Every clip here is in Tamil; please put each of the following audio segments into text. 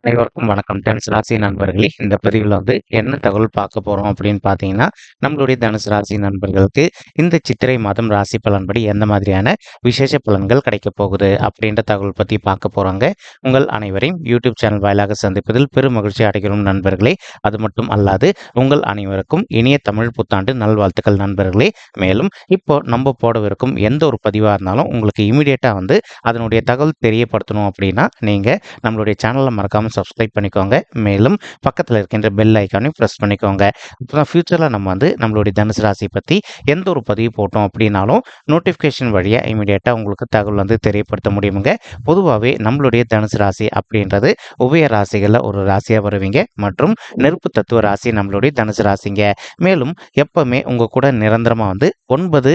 அனைவருக்கும் வணக்கம். தனுசு ராசி நண்பர்களே, இந்த பதிவில் என்ன தகவல் பார்க்க போறோம் அப்படின்னு பார்த்தீங்கன்னா, நம்மளுடைய தனுசு ராசி நண்பர்களுக்கு இந்த சித்திரை மாதம் ராசி பலன்படி எந்த மாதிரியான விசேஷ பலன்கள் கிடைக்கப் போகுது அப்படின்ற தகவல் பத்தி பார்க்க போறோங்க. உங்கள் அனைவரையும் யூடியூப் சேனல் வாயிலாக சந்திப்பதில் பெரும் மகிழ்ச்சி அடைகிறோம் நண்பர்களே. அது மட்டும் அல்லாது உங்கள் அனைவருக்கும் இனிய தமிழ் புத்தாண்டு நல்வாழ்த்துக்கள் நண்பர்களே. மேலும் இப்போ நம்ம போடவிருக்கும் எந்த ஒரு பதிவாக இருந்தாலும் உங்களுக்கு இமீடியட்டா அதனுடைய தகவல் தெரியப்படுத்தணும் அப்படின்னா நீங்க நம்மளுடைய சேனலை மறக்காம சப்ஸ்கிரைப் பண்ணிக்கோங்க. மேலும் பக்கத்தில் இருக்கின்ற பெல் ஐக்கானையும் ப்ரெஸ் பண்ணிக்கோங்க. இப்போ ஃபியூச்சரில் நம்ம நம்மளுடைய தனுசு ராசி பற்றி எந்த ஒரு பதிவு போட்டோம் அப்படின்னாலும் நோட்டிஃபிகேஷன் வழியாக இமீடியட்டாக உங்களுக்கு தகவல் தெரியப்படுத்த முடியுங்க. பொதுவாகவே நம்மளுடைய தனுசு ராசி அப்படின்றது உபய ராசிகளில் ஒரு ராசியாக வருவீங்க மற்றும் நெருப்பு தத்துவ ராசி நம்மளுடைய தனுசு ராசிங்க. மேலும் எப்பவுமே உங்கள் கூட நிரந்தரமாக 9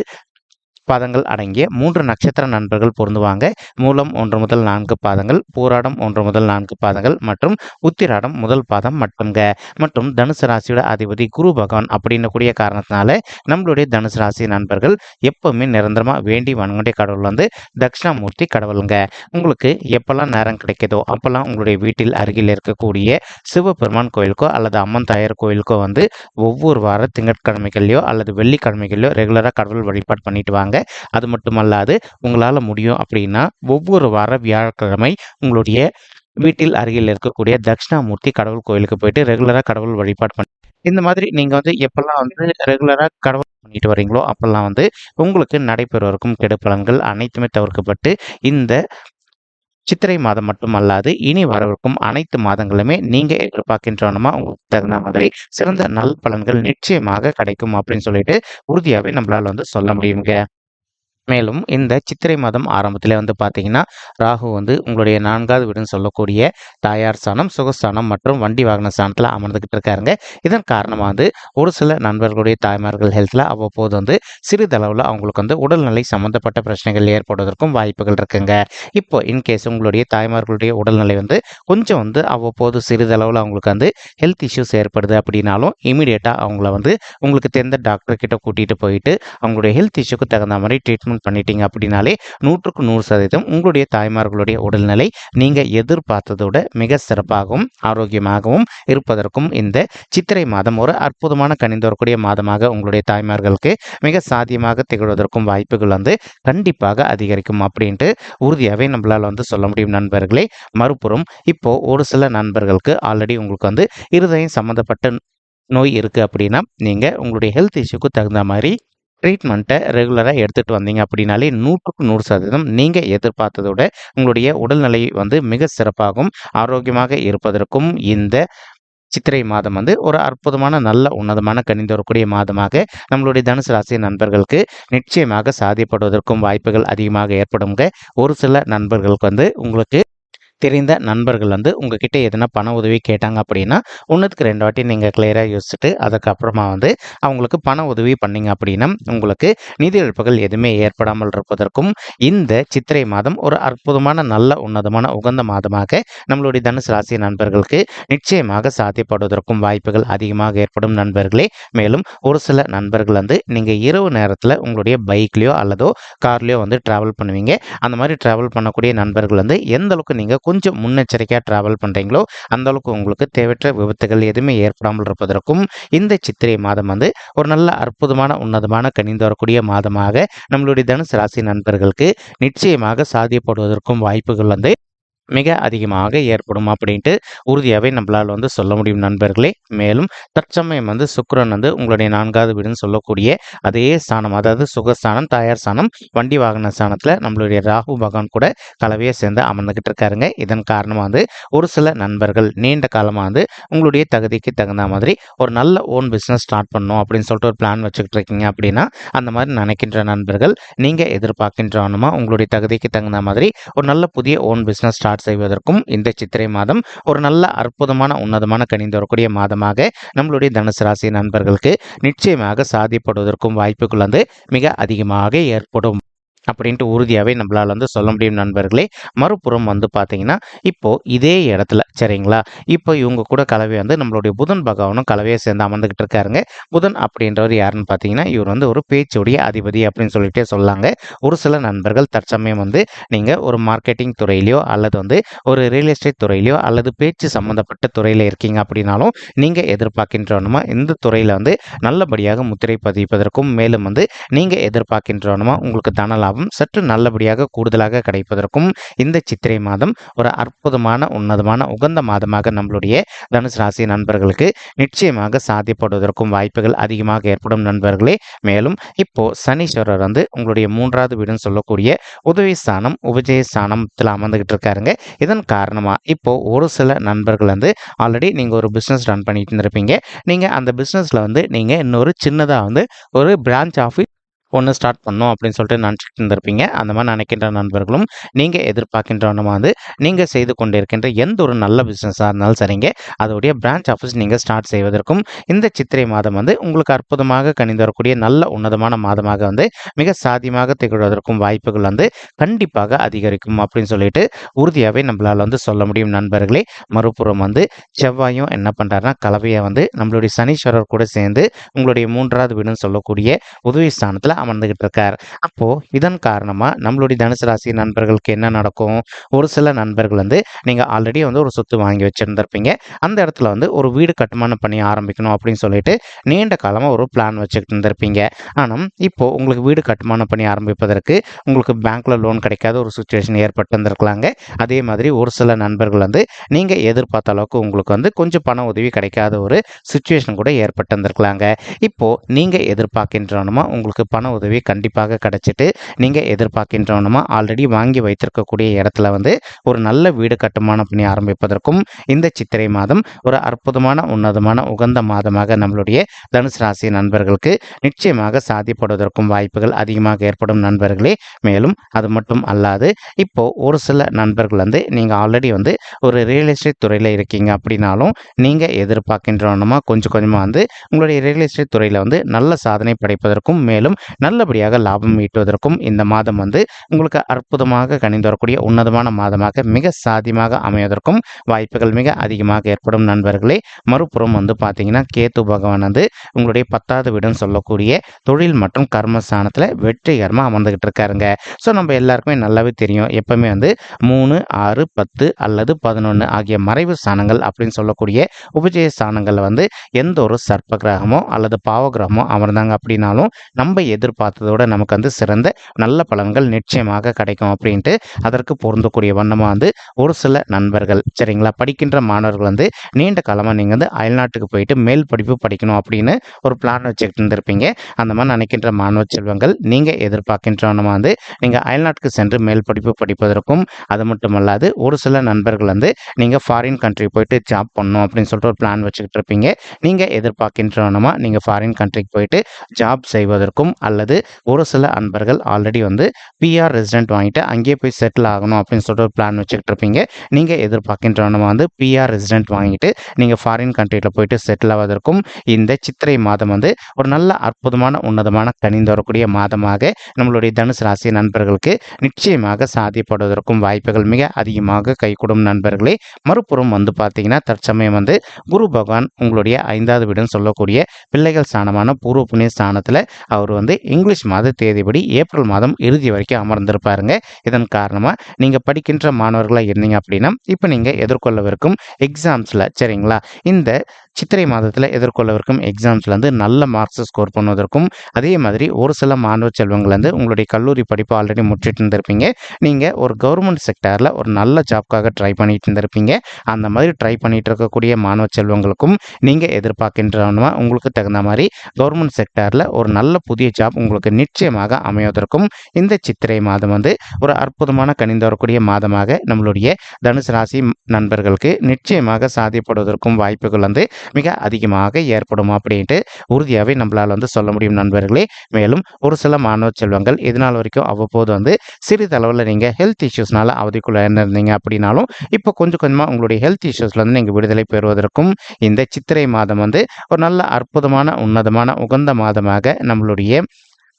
பாதங்கள் அடங்கிய 3 நட்சத்திர நண்பர்கள் பொருந்துவாங்க. மூலம் 1 முதல் 4 பாதங்கள், பூராடம் 1 முதல் 4 பாதங்கள் மற்றும் உத்திராடம் முதல் பாதம் மட்டும்ங்க. மற்றும் தனுசு ராசியோட அதிபதி குரு பகவான் அப்படின்னு கூடிய காரணத்தினால நம்மளுடைய தனுசு ராசி நண்பர்கள் எப்பவுமே நிரந்தரமா வேண்டி வணங்கக்கூடிய கடவுள் தட்சிணாமூர்த்தி கடவுளுங்க. உங்களுக்கு எப்பெல்லாம் நேரம் கிடைக்குதோ அப்பெல்லாம் உங்களுடைய வீட்டில் அருகில் இருக்கக்கூடிய சிவபெருமான் கோயிலுக்கோ அல்லது அம்மன் தாயார் கோயிலுக்கோ ஒவ்வொரு வார திங்கட்கிழமைகள்லையோ அல்லது வெள்ளிக்கிழமைகள்லையோ ரெகுலராக கடவுள் வழிபாடு பண்ணிட்டு வாங்க. அது மட்டுமல்லாது உங்களால முடியும் அப்படின்னா ஒவ்வொரு வார வியாழக்கிழமை உங்களுடைய வீட்டில் அருகில் இருக்கக்கூடிய தட்சிணாமூர்த்தி கடவுள் கோயிலுக்கு போயிட்டு ரெகுலரா கடவுள் வழிபாடு பண்ணி இந்த மாதிரி நீங்க எப்பெல்லாம் ரெகுலரா கடவுள் பண்ணிட்டு வரீங்களோ அப்பெல்லாம் உங்களுக்கு நடைபெறுவதற்கும் கெடுபலன்கள் அனைத்துமே தவிர்க்கப்பட்டு இந்த சித்திரை மாதம் மட்டுமல்லாது இனி வரவிருக்கும் அனைத்து மாதங்களுமே நீங்க எதிர்பார்க்கின்றனமா உங்களுக்கு தகுந்த மாதிரி சிறந்த நல் பலன்கள் நிச்சயமாக கிடைக்கும் அப்படின்னு சொல்லிட்டு உறுதியாவே நம்மளால சொல்ல முடியுங்க. மேலும் இந்த சித்திரை மாதம் ஆரம்பத்தில் பார்த்தீங்கன்னா ராகு உங்களுடைய 4வது வீடுன்னு சொல்லக்கூடிய தாயார் ஸ்தானம், சுகஸ்தானம் மற்றும் வண்டி வாகன ஸ்தானத்தில் அமர்ந்துகிட்டு இருக்காருங்க. இதன் காரணமாக ஒரு சில நண்பர்களுடைய தாய்மார்கள் ஹெல்த்தில் அவ்வப்போது சிறிதளவில் அவங்களுக்கு உடல்நிலை சம்பந்தப்பட்ட பிரச்சனைகள் ஏற்படுவதற்கும் வாய்ப்புகள் இருக்குங்க. இப்போ இன்கேஸ் உங்களுடைய தாய்மார்களுடைய உடல்நிலை கொஞ்சம் அவ்வப்போது சிறிதளவில் அவங்களுக்கு ஹெல்த் இஷ்யூஸ் ஏற்படுது அப்படின்னாலும் இமீடியட்டாக அவங்கள உங்களுக்கு தெரிந்த டாக்டர் கிட்ட கூட்டிகிட்டு போயிட்டு அவங்களுடைய ஹெல்த் இஷ்யூக்கு தகுந்த மாதிரி ட்ரீட்மெண்ட் பண்ணிட்டீங்க அப்படின்னாலே 100க்கு 100% உங்களுடைய தாய்மார்களுடைய உடல்நிலை நீங்க எதிர்பார்த்ததோட மிக சிறப்பாகவும் ஆரோக்கியமாகவும் இருப்பதற்கும் இந்த சித்திரை மாதம் ஒரு அற்புதமான கனிந்து வரக்கூடிய மாதமாக உங்களுடைய தாய்மார்களுக்கு மிக சாத்தியமாக திகழ்வதற்கும் வாய்ப்புகள் கண்டிப்பாக அதிகரிக்கும் அப்படின்ட்டு உறுதியாகவே நம்மளால சொல்ல முடியும் நண்பர்களே. மறுபுறம் இப்போ ஒரு சில நண்பர்களுக்கு ஆல்ரெடி உங்களுக்கு இருதயம் சம்பந்தப்பட்ட நோய் இருக்கு அப்படின்னா நீங்க உங்களுடைய ஹெல்த் இஷ்யூக்கு தகுந்த மாதிரி ட்ரீட்மெண்ட்டை ரெகுலராக எடுத்துகிட்டு வந்தீங்க அப்படின்னாலே 100க்கு 100% நீங்கள் எதிர்பார்த்ததோட உங்களுடைய உடல்நிலை மிக சிறப்பாகவும் ஆரோக்கியமாக இருப்பதற்கும் இந்த சித்திரை மாதம் ஒரு அற்புதமான நல்ல உன்னதமான கனிந்து வரக்கூடிய மாதமாக நம்மளுடைய தனுசு ராசி நண்பர்களுக்கு நிச்சயமாக சாதிப்படுவதற்கும் வாய்ப்புகள் அதிகமாக ஏற்படுங்க. ஒரு சில நண்பர்களுக்கு உங்களுக்கு தெரிந்த நண்பர்கள் உங்ககிட்ட எதனா பண உதவி கேட்டாங்க அப்படின்னா 1க்கு 2 வாட்டி நீங்கள் கிளியராக யோசிச்சுட்டு அதுக்கப்புறமா அவங்களுக்கு பண உதவி பண்ணீங்க அப்படின்னா உங்களுக்கு நிதி இழப்புகள் எதுவுமே ஏற்படாமல் இருப்பதற்கும் இந்த சித்திரை மாதம் ஒரு அற்புதமான நல்ல உன்னதமான உகந்த மாதமாக நம்மளுடைய தனுசு ராசி நண்பர்களுக்கு நிச்சயமாக சாத்தியப்படுவதற்கும் வாய்ப்புகள் அதிகமாக ஏற்படும் நண்பர்களே. மேலும் ஒரு சில நண்பர்கள் நீங்கள் இரவு நேரத்தில் உங்களுடைய பைக்லேயோ அல்லதோ கார்லேயோ ட்ராவல் பண்ணுவீங்க. அந்த மாதிரி ட்ராவல் பண்ணக்கூடிய நண்பர்கள் எந்த அளவுக்கு நீங்கள் கொஞ்சம் முன்னெச்சரிக்கையாக ட்ராவல் பண்ணுறீங்களோ அந்த அளவுக்கு உங்களுக்கு தேவையற்ற விபத்துகள் எதுவுமே ஏற்படாமல் இருப்பதற்கும் இந்த சித்திரை மாதம் ஒரு நல்ல அற்புதமான உன்னதமான கனிந்து வரக்கூடிய மாதமாக நம்மளுடைய தனுசு ராசி நண்பர்களுக்கு நிச்சயமாக சாத்தியப்படுவதற்கும் வாய்ப்புகள் மிக அதிகமாக ஏற்படும் அப்படின்ட்டு உறுதியாகவே நம்மளால் சொல்ல முடியும் நண்பர்களே. மேலும் தற்சமயம் சுக்கிரன் உங்களுடைய 4வது வீடுன்னு சொல்லக்கூடிய அதே ஸ்தானம், அதாவது சுகஸ்தானம், தாயார் ஸ்தானம், வண்டி வாகன ஸ்தானத்தில் நம்மளுடைய ராகு பகவான் கூட கலவையை சேர்ந்து அமர்ந்துகிட்டு இருக்காருங்க. இதன் காரணமாக ஒரு சில நண்பர்கள் நீண்ட காலமாக உங்களுடைய தகுதிக்கு தகுந்த மாதிரி ஒரு நல்ல ஓன் பிஸ்னஸ் ஸ்டார்ட் பண்ணணும் அப்படின்னு சொல்லிட்டு ஒரு பிளான் வச்சுக்கிட்டு இருக்கீங்க அப்படின்னா அந்த மாதிரி நினைக்கின்ற நண்பர்கள் நீங்கள் எதிர்பார்க்கின்றவனுமா உங்களுடைய தகுதிக்கு தகுந்த மாதிரி ஒரு நல்ல புதிய ஓன் பிஸ்னஸ் ஸ்டார்ட் செய்வதற்கும் இந்த சித்திரை மாதம் ஒரு நல்ல அற்புதமான உன்னதமான கனிந்து வரக்கூடிய மாதமாக நம்மளுடைய தனுசு ராசி நண்பர்களுக்கு நிச்சயமாக சாதிப்படுவதற்கும் வாய்ப்புகள் மிக அதிகமாக ஏற்படும். அப்படின்ட்டு உறுதியாகவே நம்மளால் வந்து சொல்ல முடியும் நண்பர்களே. மறுபுறம் வந்து பார்த்தீங்கன்னா, இப்போ இதே இடத்துல சரிங்களா, இப்போ இவங்க கூட கலவை வந்து நம்மளுடைய புதன் பகவானும் கலவையை சேர்ந்து அமர்ந்துகிட்டு இருக்காருங்க. புதன் அப்படின்றவர் யாருன்னு பார்த்தீங்கன்னா, இவர் வந்து ஒரு பேச்சுடைய அதிபதி அப்படின்னு சொல்லிட்டே சொல்லாங்க. ஒரு சில நண்பர்கள் தற்சமயம் வந்து நீங்கள் ஒரு மார்க்கெட்டிங் துறையிலையோ அல்லது வந்து ஒரு ரியல் எஸ்டேட் துறையிலையோ அல்லது பேச்சு சம்மந்தப்பட்ட துறையில் இருக்கீங்க அப்படின்னாலும் நீங்கள் எதிர்பார்க்கின்றவனுமா இந்த துறையில் வந்து நல்லபடியாக முத்திரை பதிப்பதற்கும் மேலும் வந்து நீங்கள் எதிர்பார்க்கின்றவனுமா உங்களுக்கு தன லாபம் சற்று நல்லபடியாக கூடுதலாக கிடைப்பதற்கும் இந்த சித்திரை மாதம் ஒரு அற்புதமான உன்னதமான உகந்த மாதமாக நம்மளுடைய தனுசு ராசி நண்பர்களுக்கு நிச்சயமாக சாத்தியப்படுவதற்கும் வாய்ப்புகள் அதிகமாக ஏற்படும் நண்பர்களே. மேலும் இப்போ சனீஸ்வரர் வந்து உங்களுடைய 3வது வீடுன்னு சொல்லக்கூடிய உதவி ஸ்தானம் உபஜய ஸ்தானத்தில் அமர்ந்துகிட்டு இருக்காருங்க. இதன் காரணமா இப்போ ஒரு சில நண்பர்கள் வந்து ஆல்ரெடி நீங்க ஒரு பிசினஸ் ரன் பண்ணிட்டு இருந்திருப்பீங்க. நீங்க அந்த பிசினஸ்ல வந்து நீங்க இன்னொரு சின்னதா வந்து ஒரு பிரான்ச் ஆஃபீஸ் ஒன்று ஸ்டார்ட் பண்ணணும் அப்படின்னு சொல்லிட்டு நினச்சிட்டு இருந்திருப்பீங்க. அந்த மாதிரி நினைக்கின்ற நண்பர்களும் நீங்கள் எதிர்பார்க்கின்றவனுமா வந்து நீங்கள் செய்து கொண்டிருக்கின்ற எந்த ஒரு நல்ல பிஸ்னஸாக இருந்தாலும் சரிங்க, அதோடைய பிரான்ச் ஆஃபீஸ் நீங்கள் ஸ்டார்ட் செய்வதற்கும் இந்த சித்திரை மாதம் வந்து உங்களுக்கு அற்புதமாக கணிந்து வரக்கூடிய நல்ல உன்னதமான மாதமாக வந்து மிக சாத்தியமாக திகழ்வதற்கும் வாய்ப்புகள் வந்து கண்டிப்பாக அதிகரிக்கும் அப்படின்னு சொல்லிட்டு உறுதியாகவே நம்மளால் வந்து சொல்ல முடியும் நண்பர்களே. மறுபுறம் வந்து செவ்வாயும் என்ன பண்ணுறாருன்னா கலவையை வந்து நம்மளுடைய சனீஸ்வரர் கூட சேர்ந்து உங்களுடைய 3வது வீடுன்னு சொல்லக்கூடிய உதவி ஸ்தானத்தில் அமர்ந்துகிட்டு இருக்கார். அப்போ இதன் காரணமா நம்மளுடைய தனுசு ராசி நண்பர்களுக்கு என்ன நடக்கும்? ஒரு சில நண்பர்கள் வந்து நீங்க ஆல்ரெடி வந்து ஒரு சொத்து வாங்கி வச்சிருந்திருப்பீங்க. அந்த இடத்துல வந்து ஒரு வீடு கட்டுமானம் பண்ணி ஆரம்பிக்கணும் அப்படின்னு சொல்லிட்டு நீண்ட காலமா ஒரு பிளான் வச்சுக்கிட்டு இருந்திருப்பீங்க. ஆனா இப்போ உங்களுக்கு வீடு கட்டுமானம் பண்ணி ஆரம்பிப்பதற்கு உங்களுக்கு பேங்க்ல லோன் கிடைக்காத ஒரு சுச்சுவேஷன் ஏற்பட்டு இருந்திருக்கலாங்க. அதே மாதிரி ஒரு சில நண்பர்கள் வந்து நீங்க எதிர்பார்த்த அளவுக்கு உங்களுக்கு வந்து கொஞ்சம் பண உதவி கிடைக்காத ஒரு சுச்சுவேஷன் கூட ஏற்பட்டு இருந்திருக்கலாங்க. இப்போ நீங்க எதிர்பார்க்கின்றவனுமா உங்களுக்கு பண உதவி கண்டிப்பாக கிடைச்சிட்டு நீங்கள் எதிர்பார்க்கின்றவனுமா ஆல்ரெடி வாங்கி வைத்திருக்கக்கூடிய இடத்துல வந்து ஒரு நல்ல வீடு கட்டுமானம் பண்ணி ஆரம்பிப்பதற்கும் இந்த சித்திரை மாதம் ஒரு அற்புதமான உன்னதமான உகந்த மாதமாக நம்மளுடைய தனுசு ராசி நண்பர்களுக்கு நிச்சயமாக சாத்தியப்படுவதற்கும் வாய்ப்புகள் அதிகமாக ஏற்படும் நண்பர்களே. மேலும் அது மட்டும் அல்லாது இப்போ ஒரு சில நண்பர்கள் வந்து நீங்கள் ஆல்ரெடி வந்து ஒரு ரியல் எஸ்டேட் துறையில் இருக்கீங்க அப்படின்னாலும் நீங்கள் எதிர்பார்க்கின்றவனுமா கொஞ்சம் கொஞ்சமாக வந்து உங்களுடைய ரியல் எஸ்டேட் துறையில் வந்து நல்ல சாதனை படைப்பதற்கும் மேலும் நல்லபடியாக லாபம் ஈட்டுவதற்கும் இந்த மாதம் வந்து உங்களுக்கு அற்புதமாக கணிந்து வரக்கூடிய உன்னதமான மாதமாக மிக சாத்தியமாக அமைவதற்கும் வாய்ப்புகள் மிக அதிகமாக ஏற்படும் நண்பர்களே. மறுபுறம் வந்து பார்த்தீங்கன்னா கேத்து பகவான் வந்து உங்களுடைய 10வது வீடுன்னு சொல்லக்கூடிய தொழில் மற்றும் கர்மஸ்தானத்தில் வெற்றிகரமாக அமர்ந்துகிட்டு இருக்காருங்க. ஸோ நம்ம எல்லாருக்குமே நல்லாவே தெரியும், எப்பவுமே வந்து 3, 6, 10 அல்லது 11 ஆகிய மறைவு ஸ்தானங்கள் அப்படின்னு சொல்லக்கூடிய உபஜய ஸ்தானங்களில் வந்து எந்த ஒரு சர்ப்ப கிரகமோ அல்லது பாவ கிரகமோ அமர்ந்தாங்க அப்படின்னாலும் நம்ம எதிர்பார்த்ததோட நமக்கு வந்து சிறந்த நல்ல பலன்கள் நிச்சயமாக கிடைக்கும் அப்படின்ட்டு அதற்கு பொருந்தக்கூடிய வண்ணமாக வந்து ஒரு சில நண்பர்கள் சரிங்களா படிக்கின்ற மாணவர்கள் வந்து நீண்ட காலமாக நீங்கள் வந்து அயல்நாட்டுக்கு போயிட்டு மேல் படிப்பு படிக்கணும் அப்படின்னு ஒரு பிளான் வச்சுக்கிட்டு இருந்திருப்பீங்க. அந்த மாதிரி நினைக்கின்ற மாணவ செல்வங்கள் நீங்கள் எதிர்பார்க்கின்றவனமாக வந்து நீங்கள் அயல்நாட்டுக்கு சென்று மேல் படிப்பு படிப்பதற்கும் அது மட்டுமல்லாது ஒரு சில நண்பர்கள் வந்து நீங்கள் ஃபாரின் கண்ட்ரி போயிட்டு ஜாப் பண்ணணும் அப்படின்னு சொல்லிட்டு ஒரு பிளான் வச்சுக்கிட்டு இருப்பீங்க. நீங்கள் எதிர்பார்க்கின்றவனமா நீங்கள் ஃபாரின் கண்ட்ரிக்கு போயிட்டு ஜாப் செய்வதற்கும் அல்லது ஒரு சில அன்பர்கள் ஆல்ரெடி வந்து பிஆர் ரெசிடென்ட் வாங்கிட்டு அங்கேயே போய் செட்டில் ஆகணும் அப்படின்னு சொல்லிட்டு ஒரு பிளான் வச்சுக்கிட்டு இருப்பீங்க. நீங்கள் எதிர்பார்க்கின்றவனமா வந்து பிஆர் ரெசிடென்ட் வாங்கிட்டு நீங்கள் ஃபாரின் கண்ட்ரியில் போயிட்டு செட்டில் ஆவதற்கும் இந்த சித்திரை மாதம் வந்து ஒரு நல்ல அற்புதமான உன்னதமான கனிந்து வரக்கூடிய மாதமாக நம்மளுடைய தனுசு ராசி நண்பர்களுக்கு நிச்சயமாக சாத்தியப்படுவதற்கும் வாய்ப்புகள் மிக அதிகமாக கைகூடும் நண்பர்களே. மறுபுறம் வந்து பார்த்தீங்கன்னா தற்சமயம் வந்து குரு பகவான் உங்களுடைய 5வது வீடுன்னு சொல்லக்கூடிய பிள்ளைகள் ஸ்தானமான பூர்வ புண்ணிய ஸ்தானத்தில் அவர் வந்து இங்கிலீஷ் மாத தேதிப்படி ஏப்ரல் மாதம் இறுதி வரைக்கும் அமர்ந்திருப்பாருங்க. இதன் காரணமாக நீங்கள் படிக்கின்ற மாணவர்களாக இருந்தீங்க அப்படின்னா இப்போ நீங்கள் எதிர்கொள்ளவிருக்கும் எக்ஸாம்ஸில் சரிங்களா இந்த சித்திரை மாதத்தில் எதிர்கொள்ளவிருக்கும் எக்ஸாம்ஸில் வந்து நல்ல மார்க்ஸ் ஸ்கோர் பண்ணுவதற்கும் அதே மாதிரி ஒரு சில மாணவ செல்வங்கள் வந்து உங்களுடைய கல்லூரி படிப்பு ஆல்ரெடி முடிச்சுட்டு இருந்திருப்பீங்க. நீங்கள் ஒரு கவர்மெண்ட் செக்டாரில் ஒரு நல்ல ஜாப்காக ட்ரை பண்ணிட்டு இருந்திருப்பீங்க. அந்த மாதிரி ட்ரை பண்ணிட்டு இருக்கக்கூடிய மாணவ செல்வங்களுக்கும் நீங்கள் எதிர்பார்க்கின்றவனா உங்களுக்கு தகுந்த மாதிரி கவர்மெண்ட் செக்டாரில் ஒரு நல்ல புதிய ஜாப் உங்களுக்கு நிச்சயமாக அமைவதற்கும் இந்த சித்திரை மாதம் வந்து ஒரு அற்புதமான கனிந்து வரக்கூடிய மாதமாக நம்மளுடைய தனுசு ராசி நண்பர்களுக்கு நிச்சயமாக சாத்தியப்படுவதற்கும் வாய்ப்புகள் வந்து மிக அதிகமாக ஏற்படும் அப்படின்ட்டு உறுதியாகவே நம்மளால் வந்து சொல்ல முடியும் நண்பர்களே. மேலும் ஒரு சில மாணவ செல்வங்கள் இதனால் வரைக்கும் அவ்வப்போது வந்து சிறிதளவில் நீங்கள் ஹெல்த் இஷ்யூஸ்னால அவதிக்குள்ள இருந்தீங்க அப்படின்னாலும் இப்போ கொஞ்சம் கொஞ்சமாக உங்களுடைய ஹெல்த் இஷ்யூஸ்லேருந்து நீங்கள் விடுதலை பெறுவதற்கும் இந்த சித்திரை மாதம் வந்து ஒரு நல்ல அற்புதமான உன்னதமான உகந்த மாதமாக நம்மளுடைய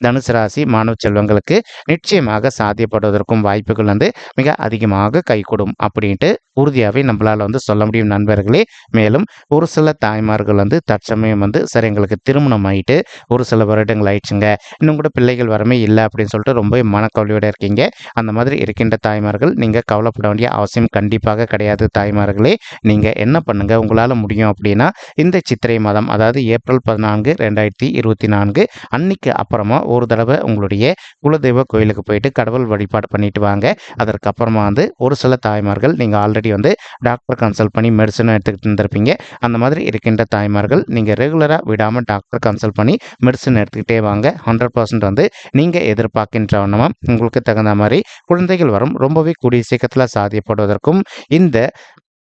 தனுசு ராசி மாணவ செல்வங்களுக்கு நிச்சயமாக சாத்தியப்படுவதற்கும் வாய்ப்புகள் வந்து மிக அதிகமாக கைகூடும் அப்படின்ட்டு உறுதியாகவே நம்மளால் வந்து சொல்ல முடியும் நண்பர்களே. மேலும் ஒரு சில தாய்மார்கள் வந்து தற்சமயம் வந்து சரி எங்களுக்கு திருமணம் ஆயிட்டு ஒரு சில வருடங்கள் ஆயிடுச்சுங்க, இன்னும் கூட பிள்ளைகள் வரமே இல்லை அப்படின்னு சொல்லிட்டு ரொம்ப மனக்கவலையோடு இருக்கீங்க. அந்த மாதிரி இருக்கின்ற தாய்மார்கள் நீங்கள் கவலைப்பட வேண்டிய அவசியம் கண்டிப்பாக கிடையாது தாய்மார்களே. நீங்கள் என்ன பண்ணுங்க, உங்களால் முடியும் அப்படின்னா இந்த சித்திரை மாதம் அதாவது ஏப்ரல் 14 2024 அன்னைக்கு அப்புறமா ஒரு தடவை உங்களுடைய குலதெய்வ கோயிலுக்கு போயிட்டு கடவுள் வழிபாடு பண்ணிட்டு வாங்க. அதற்கப்புறமா வந்து ஒரு சில தாய்மார்கள் நீங்கள் ஆல்ரெடி வந்து டாக்டர் கன்சல்ட் பண்ணி மெடிசனும் எடுத்துக்கிட்டு இருந்திருப்பீங்க. அந்த மாதிரி இருக்கின்ற தாய்மார்கள் நீங்கள் ரெகுலராக விடாமல் டாக்டர் கன்சல்ட் பண்ணி மெடிசன் எடுத்துக்கிட்டே வாங்க. 100% வந்து நீங்கள் எதிர்பார்க்கின்ற வண்ணமாக உங்களுக்கு தகுந்த மாதிரி குழந்தைகள் வரும் ரொம்பவே கூடிய சீக்கிரத்தில் சாத்தியப்படுவதற்கும் இந்த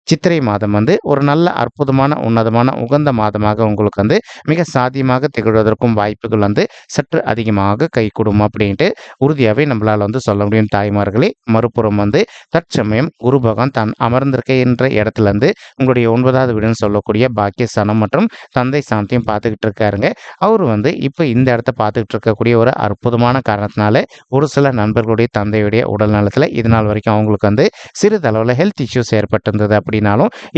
சித்திரை மாதம் வந்து ஒரு நல்ல அற்புதமான உன்னதமான உகந்த மாதமாக உங்களுக்கு வந்து மிக சாத்தியமாக திகழ்வதற்கும் வாய்ப்புகள் வந்து சற்று அதிகமாக கைகூடும் அப்படின்ட்டு உறுதியாகவே நம்மளால் வந்து சொல்ல முடியும் தாய்மார்களே. மறுபுறம் வந்து தற்சமயம் குரு பகவான் தான் அமர்ந்திருக்கின்ற இடத்துல இருந்து உங்களுடைய 9வது வீடுன்னு சொல்லக்கூடிய பாக்கியஸ்தானம் மற்றும் தந்தை ஸ்தானத்தையும் பார்த்துக்கிட்டு இருக்காருங்க. அவர் வந்து இப்போ இந்த இடத்த பார்த்துக்கிட்டு இருக்கக்கூடிய ஒரு அற்புதமான காரணத்தினால ஒரு சில நண்பர்களுடைய தந்தையுடைய உடல் நலத்தில் இது நாள் வரைக்கும் அவங்களுக்கு வந்து சிறிதளவில் ஹெல்த் இஷ்யூஸ் ஏற்பட்டிருந்தது அப்படின்னாலும்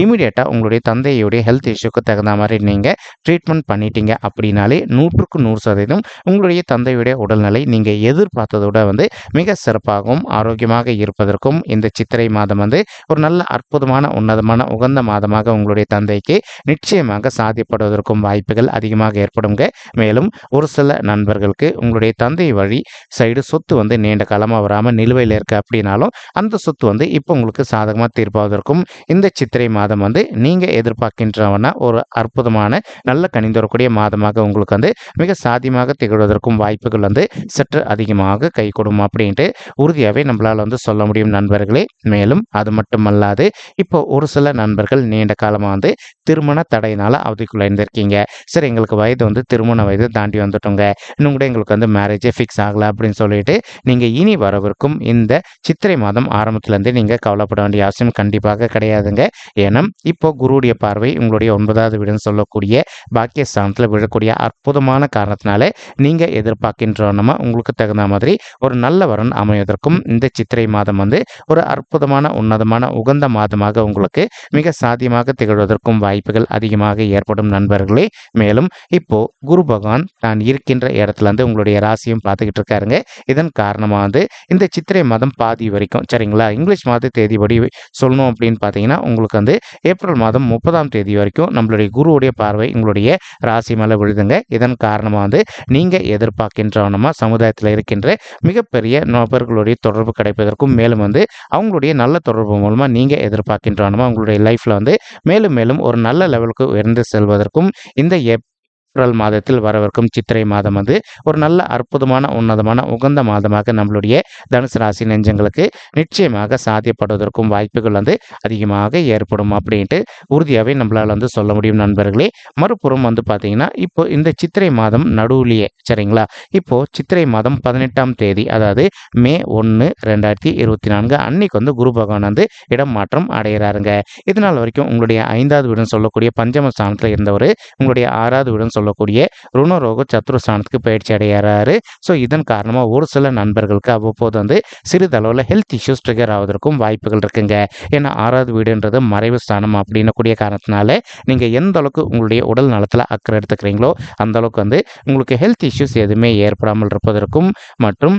இமீடியட்டாக உங்களுடைய தந்தையுடைய ஹெல்த் இஷ்யூக்கு தகுந்த மாதிரி நீங்கள் ட்ரீட்மெண்ட் பண்ணிட்டீங்க அப்படின்னாலே 100% உங்களுடைய தந்தையுடைய உடல்நிலை நீங்கள் எதிர்பார்த்ததோட வந்து மிக சிறப்பாகவும் ஆரோக்கியமாக இருப்பதற்கும் இந்த சித்திரை மாதம் வந்து ஒரு நல்ல அற்புதமான உன்னதமான உகந்த மாதமாக உங்களுடைய தந்தைக்கு நிச்சயமாக சாத்தியப்படுவதற்கும் வாய்ப்புகள் அதிகமாக ஏற்படுங்க. மேலும் ஒரு சில நண்பர்களுக்கு உங்களுடைய தந்தை வழி சைடு சொத்து வந்து நீண்ட காலமாக வராமல் நிலுவையில் இருக்கு அப்படின்னாலும் அந்த சொத்து வந்து இப்போ உங்களுக்கு சாதகமாக தீர்ப்பாவதற்கும் இந்த சித்திரை மாதம் வந்து நீங்கள் எதிர்பார்க்கின்றவனா ஒரு அற்புதமான நல்ல கனிந்து மாதமாக உங்களுக்கு வந்து மிக சாத்தியமாக திகழ்வதற்கும் வாய்ப்புகள் வந்து சற்று அதிகமாக கைகூடும் அப்படின்ட்டு உறுதியாகவே நம்மளால் வந்து சொல்ல முடியும் நண்பர்களே. மேலும் அது மட்டுமல்லாது இப்போ ஒரு சில நண்பர்கள் நீண்ட காலமாக வந்து திருமண தடையினால் அவதிக்குள்ளாயிருந்திருக்கீங்க. சரி எங்களுக்கு வயது வந்து திருமண வயது தாண்டி வந்துட்டோங்க, இன்னும் கூட எங்களுக்கு வந்து மேரேஜே ஃபிக்ஸ் ஆகலை அப்படின்னு சொல்லிட்டு நீங்கள் இனி வரவிருக்கும் இந்த சித்திரை மாதம் ஆரம்பத்திலேருந்து நீங்கள் கவலைப்பட வேண்டிய அவசியம் கண்டிப்பாக கிடையாதுங்க. ஏன்னா இப்போ குருவுடைய பார்வை உங்களுடைய 9வது வீடுன்னு சொல்லக்கூடிய பாக்கியஸ்தானத்தில் விழக்கூடிய அற்புதமான காரணத்தினால நீங்கள் எதிர்பார்க்கின்றோன்னா உங்களுக்கு தகுந்த மாதிரி ஒரு நல்ல வரன் அமைவதற்கும் இந்த சித்திரை மாதம் வந்து ஒரு அற்புதமான உன்னதமான உகந்த மாதமாக உங்களுக்கு மிக சாத்தியமாக திகழ்வதற்கும் வாய்ப்புகள் அதிகமாக ஏற்படும் நண்பர்களே. மேலும் இப்போ குரு பகவான் தான் இருக்கின்ற இடத்துல இருந்து உங்களுடைய ராசியும் பார்த்துக்கிட்டு இருக்காருங்க. இதன் காரணமாக வந்து இந்த சித்திரை மாதம் பாதி வரைக்கும் சரிங்களா, இங்கிலீஷ் மாத தேதிப்படி சொல்லணும் அப்படின்னு பார்த்தீங்கன்னா உங்களுக்கு வந்து ஏப்ரல் மாதம் 30ஆம் தேதி வரைக்கும் நம்மளுடைய குருவுடைய பார்வை உங்களுடைய ராசி மேலே விழுதுங்க. இதன் காரணமாக வந்து நீங்கள் எதிர்பார்க்கின்றவனமா சமுதாயத்தில் இருக்கின்ற மிகப்பெரிய நபர்களுடைய தொடர்பு கிடைப்பதற்கும் மேலும் வந்து அவங்களுடைய நல்ல தொடர்பு மூலமாக நீங்கள் எதிர்பார்க்கின்றவனமா உங்களுடைய லைஃப்பில் வந்து மேலும் மேலும் ஒரு நல்ல லெவலுக்கு உயர்ந்து செல்வதற்கும் இந்த ஏப்ரல் மாதத்தில் வரவிருக்கும் சித்திரை மாதம் வந்து ஒரு நல்ல அற்புதமான உன்னதமான உகந்த மாதமாக நம்மளுடைய தனுசு ராசி நெஞ்சங்களுக்கு நிச்சயமாக சாத்தியப்படுவதற்கும் வாய்ப்புகள் வந்து அதிகமாக ஏற்படும் அப்படின்ட்டு உறுதியாகவே நம்மளால் வந்து சொல்ல முடியும் நண்பர்களே. மறுபுறம் வந்து பார்த்தீங்கன்னா இப்போ இந்த சித்திரை மாதம் நடுவுலையே சரிங்களா, இப்போ சித்திரை மாதம் 18ஆம் தேதி அதாவது மே 1 2024 அன்னைக்கு வந்து குரு பகவான் வந்து இடம் மாற்றம் அடைகிறாருங்க. இதனால் வரைக்கும் உங்களுடைய 5வது வீடுன்னு சொல்லக்கூடிய பஞ்சம ஸ்தானத்தில் இருந்தவர் உங்களுடைய 6வது வீடுன்னு சொல்லக்கூடிய ருணரோக சத்ருஸ்தானத்துக்கு பயிற்சி அடைகிறாரு. ஸோ இதன் காரணமாக ஒரு சில நண்பர்களுக்கு அவ்வப்போது வந்து சிறிதளவில் ஹெல்த் இஷ்யூஸ் ட்ரிகர் ஆவதற்கும் வாய்ப்புகள் இருக்குங்க. ஏன்னா 6வது வீடுன்றது மறைவு ஸ்தானம் அப்படின்னு கூடிய காரணத்தினால நீங்கள் எந்த அளவுக்கு உங்களுடைய உடல் நலத்தில் அக்கறை எடுத்துக்கிறீங்களோ அந்த அளவுக்கு வந்து உங்களுக்கு ஹெல்த் இஷ்யூஸ் எதுவுமே ஏற்படாமல் இருப்பதற்கும் மற்றும்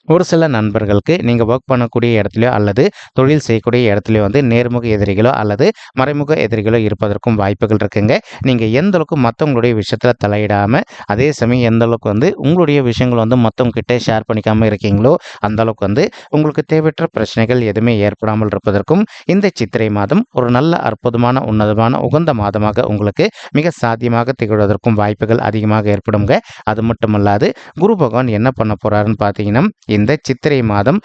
ஒரு சில நண்பர்களுக்கு நீங்கள் ஒர்க் பண்ணக்கூடிய இடத்துலையோ அல்லது தொழில் செய்யக்கூடிய இடத்துலையோ வந்து நேர்முக எதிரிகளோ அல்லது மறைமுக எதிரிகளோ இருப்பதற்கும் வாய்ப்புகள் இருக்குங்க. நீங்கள் எந்த அளவுக்கு மற்றவங்களுடைய விஷயத்தில் தலையிடாமல் அதே சமயம் எந்த அளவுக்கு வந்து உங்களுடைய விஷயங்கள் வந்து மற்றவங்ககிட்ட ஷேர் பண்ணிக்காமல் இருக்கீங்களோ அந்த அளவுக்கு வந்து உங்களுக்கு தேவையற்ற பிரச்சனைகள் எதுவுமே ஏற்படாமல் இருப்பதற்கும் இந்த சித்திரை மாதம் ஒரு நல்ல அற்புதமான உன்னதமான உகந்த மாதமாக உங்களுக்கு மிக சாத்தியமாக திகழ்வதற்கும் வாய்ப்புகள் அதிகமாக ஏற்படுங்க. அது மட்டுமல்லாது குரு பகவான் என்ன பண்ண போறாருன்னு பார்த்தீங்கன்னா இந்த சித்திரை மாதம்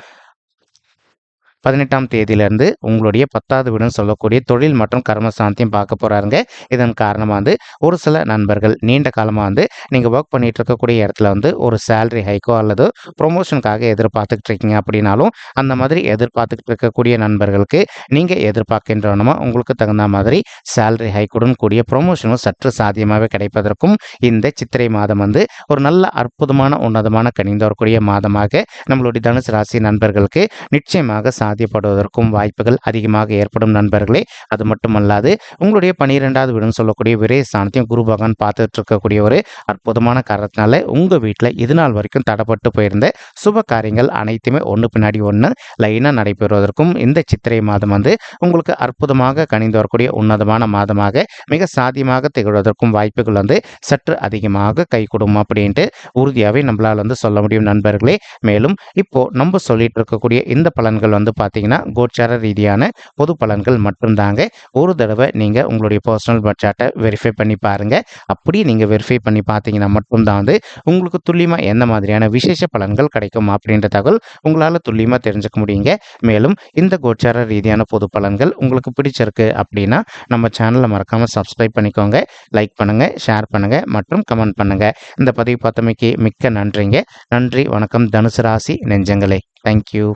18ஆம் தேதியிலிருந்து உங்களுடைய 10வது வீடுன்னு சொல்லக்கூடிய தொழில் மற்றும் கர்மஸ்தானத்தையும் பார்க்க போறாருங்க. இதன் காரணமா வந்து ஒரு சில நண்பர்கள் நீண்ட காலமா வந்து நீங்க ஒர்க் பண்ணிட்டு இருக்கக்கூடிய இடத்துல வந்து ஒரு சேலரி ஹைக்கோ அல்லது ப்ரொமோஷனுக்காக எதிர்பார்த்துக்கிட்டு இருக்கீங்க அப்படின்னாலும், அந்த மாதிரி எதிர்பார்த்துக்கிட்டு இருக்கக்கூடிய நண்பர்களுக்கு நீங்க எதிர்பார்க்கின்றனமா உங்களுக்கு தகுந்த மாதிரி சேலரி ஹைக்குடன் கூடிய ப்ரொமோஷனும் சற்று சாத்தியமாகவே கிடைப்பதற்கும் இந்த சித்திரை மாதம் வந்து ஒரு நல்ல அற்புதமான உன்னதமான கனிந்து வரக்கூடிய மாதமாக நம்மளுடைய தனுசு ராசி நண்பர்களுக்கு நிச்சயமாக சாத்தியப்படுவதற்கும் வாய்ப்புகள் அதிகமாக ஏற்படும் நண்பர்களே. அது மட்டுமல்லாது உங்களுடைய 12வது வீடுன்னு சொல்லக்கூடிய விரய ஸ்தானத்தையும் குரு பகவான் பார்த்துட்டு இருக்கக்கூடிய ஒரு அற்புதமான காரணத்தினால உங்க வீட்டில் இது நாள் வரைக்கும் தடைப்பட்டு போயிருந்த சுப காரியங்கள் அனைத்துமே ஒன்று பின்னாடி ஒன்று லைனாக நடைபெறுவதற்கும் இந்த சித்திரை மாதம் வந்து உங்களுக்கு அற்புதமாக கனிந்து வரக்கூடிய உன்னதமான மாதமாக மிக சாத்தியமாக திகழ்வதற்கும் வாய்ப்புகள் வந்து சற்று அதிகமாக கை கொடுக்கும் அப்படின்ட்டு உறுதியாகவே நம்மளால் வந்து சொல்ல முடியும் நண்பர்களே. மேலும் இப்போ நம்ம சொல்லிட்டு இருக்கக்கூடிய இந்த பலன்கள் வந்து பார்த்தீங்கன்னா கோச்சார ரீதியான பொது பலன்கள் மட்டும்தாங்க. ஒரு தடவை நீங்கள் உங்களுடைய பர்சனல் பட்ஜெட்டை வெரிஃபை பண்ணி பாருங்க. அப்படி நீங்கள் வெரிஃபை பண்ணி பார்த்தீங்கன்னா மட்டும்தான் வந்து உங்களுக்கு துல்லியமாக எந்த மாதிரியான விசேஷ பலன்கள் கிடைக்கும் அப்படின்ற தகவல் உங்களால் துல்லியமாக தெரிஞ்சுக்க முடியுங்க. மேலும் இந்த கோச்சார ரீதியான பொது பலன்கள் உங்களுக்கு பிடிச்சிருக்கு அப்படின்னா நம்ம சேனலை மறக்காமல் சப்ஸ்கிரைப் பண்ணிக்கோங்க. லைக் பண்ணுங்கள், ஷேர் பண்ணுங்கள் மற்றும் கமெண்ட் பண்ணுங்கள். இந்த பதிவு பார்த்தமைக்கு மிக்க நன்றிங்க. நன்றி, வணக்கம் தனுசு ராசி நெஞ்சங்களே. தேங்க்யூ.